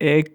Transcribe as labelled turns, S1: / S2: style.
S1: 1